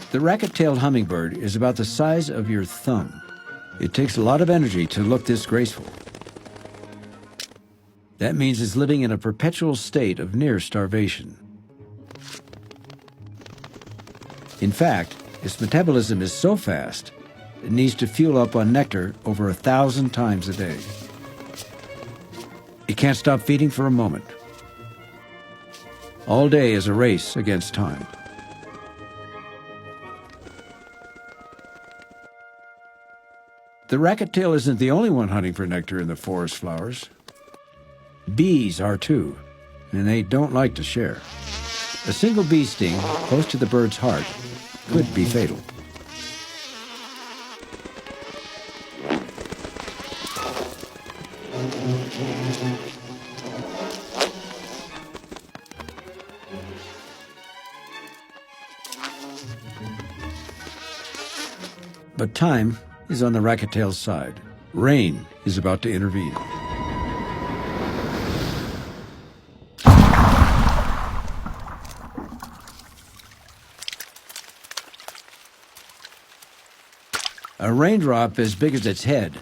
The racket-tailed hummingbird is about the size of your thumb. It takes a lot of energy to look this graceful. That means it's living in a perpetual state of near starvation. In fact, its metabolism is so fast, it needs to fuel up on nectar over 1,000 times a day. It can't stop feeding for a moment. All day is a race against time. The racket-tail isn't the only one hunting for nectar in the forest flowers. Bees are too, and they don't like to share. A single bee sting close to the bird's heart could be fatal. But time is on the racket-tail's side. Rain is about to intervene. A raindrop as big as its head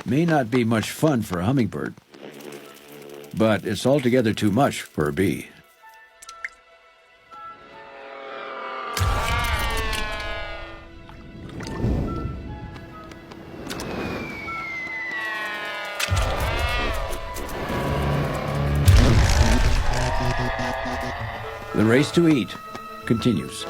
may not be much fun for a hummingbird, but it's altogether too much for a bee. The race to eat continues.